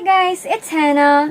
Hi guys, it's Hannah.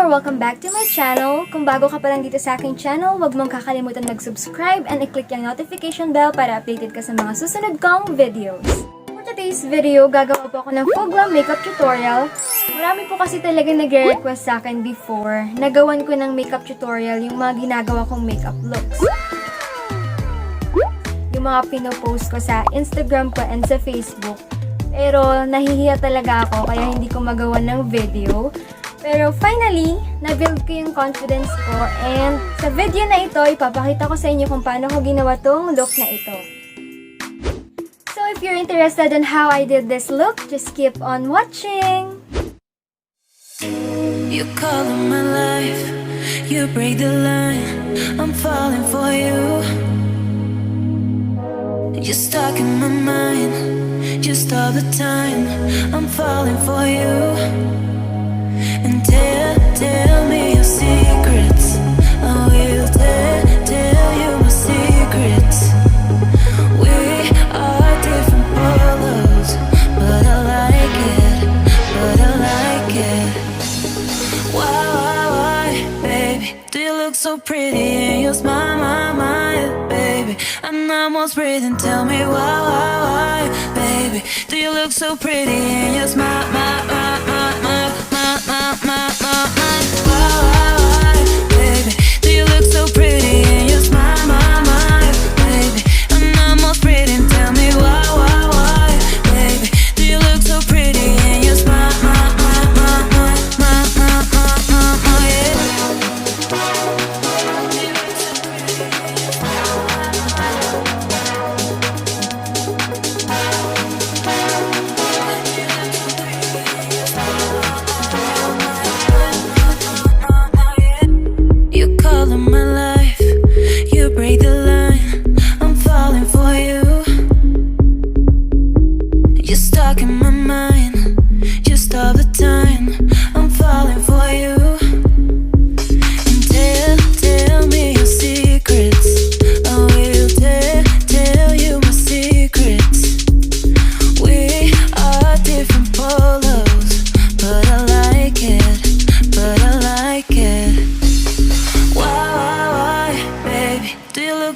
Welcome back to my channel. Kung bago ka pa lang dito sa aking channel, huwag mong kakalimutan mag-subscribe and i-click yung notification bell para updated ka sa mga susunod kong videos. For today's video, gagawa po ako ng full glam makeup tutorial. Marami po kasi talaga nagre-request sa akin before na gawan ko ng makeup tutorial yung mga ginagawa kong makeup looks. Yung mga pinopost ko sa Instagram ko and sa Facebook. Pero nahihiya talaga ako kaya hindi ko magawa ng video. Pero finally, na-build ko yung confidence ko and sa video na ito, ipapakita ko sa inyo kung paano ko ginawa tong look na ito. So if you're interested in how I did this look, just keep on watching! You color my life, you break the line, I'm falling for you. You're stuck in my mind, just all the time, I'm falling for you. And tell me your secrets, I will tell you my secrets. We are different colors, but I like it. Why, baby, do you look so pretty and you smile, my, baby? I'm almost breathing, tell me why, baby, do you look so pretty and you smile, my, baby, do you look so pretty and you smile, my, baby, I'm almost breathing, tell me why, baby, do you look so pretty and you smile,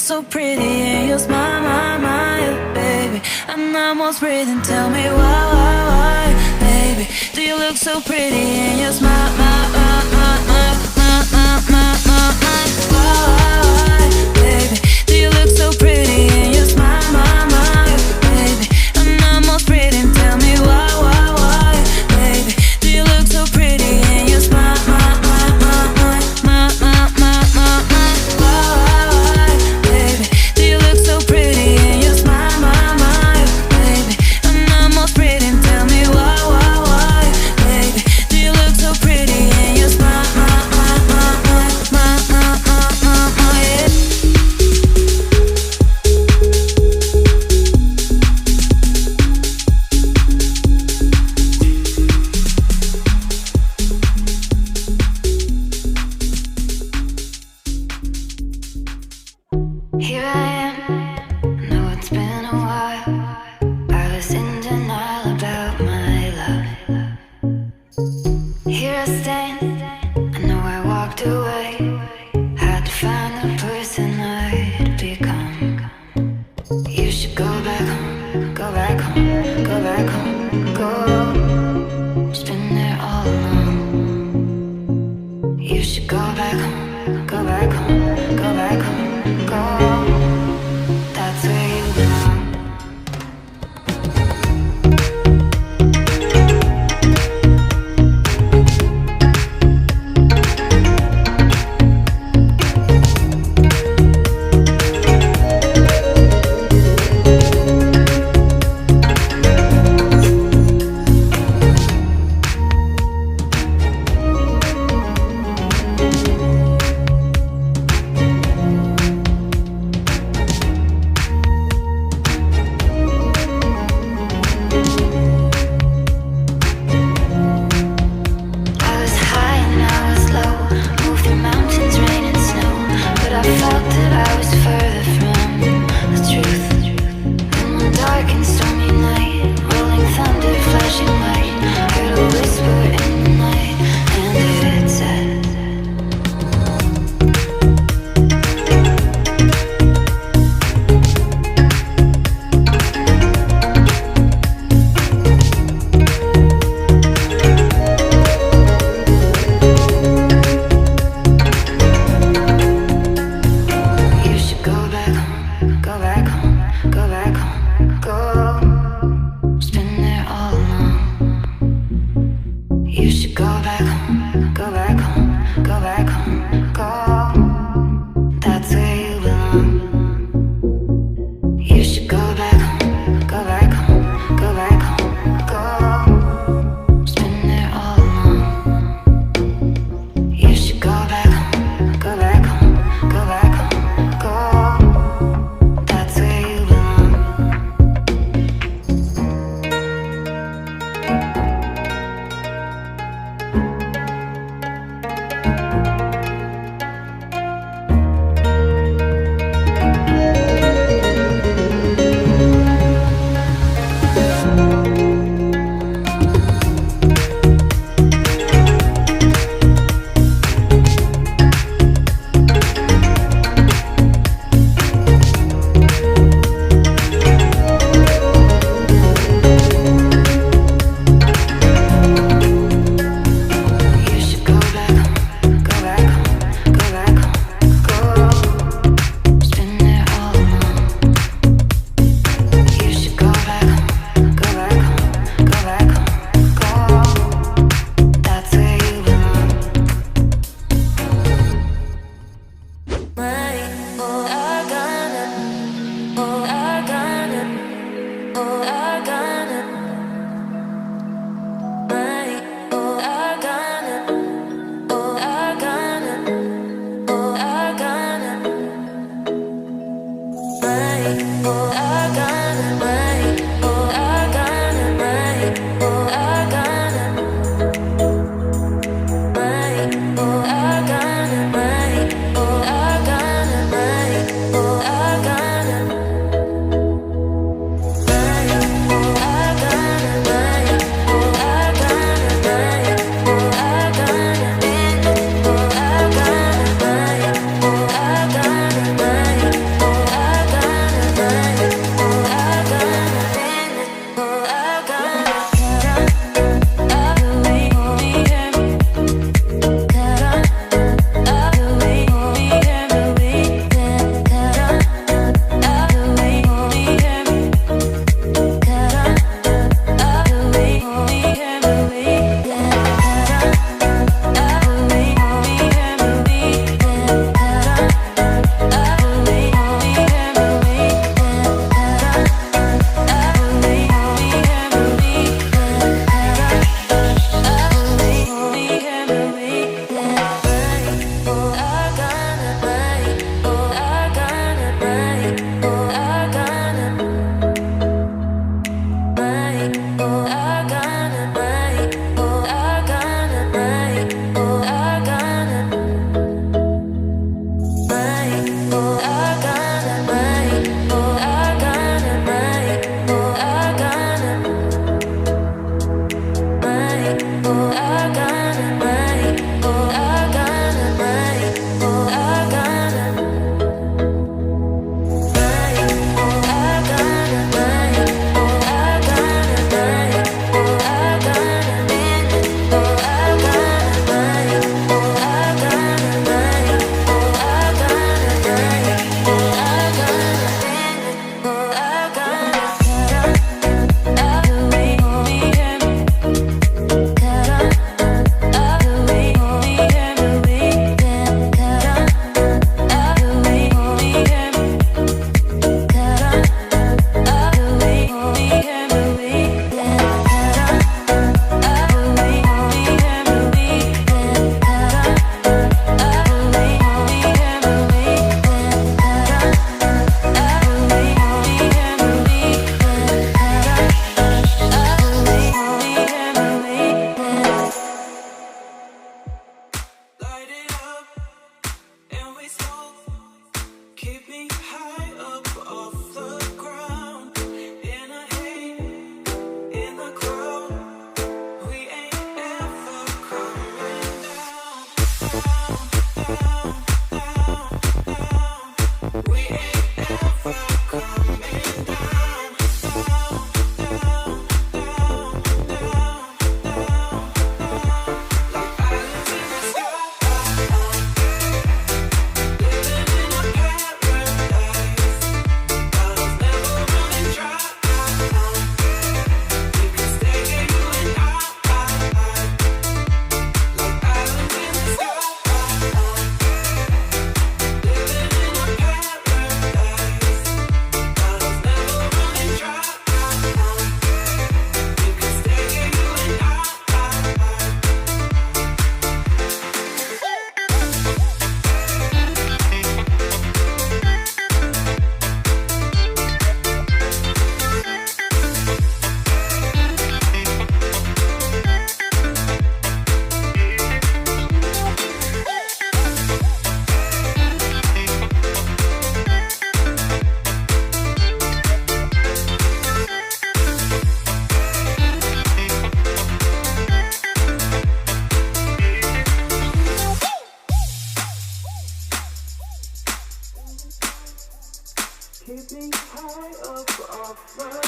so pretty and you smile, my, baby, I'm almost breathing, tell me why, baby, do you look so pretty and you smile, baby, do you look so pretty and you smile, baby, I'm almost breathing, tell me why, baby, do you look so pretty and you smile, Here I am, know it's been a while, I was in denial about my love. Here I stand, I know I walked away, had to find the person I'd become. You should go back home, go back home, go back home, go. Just been there all along. You should go back home, go back home, go back home, go. That's where you belong. of my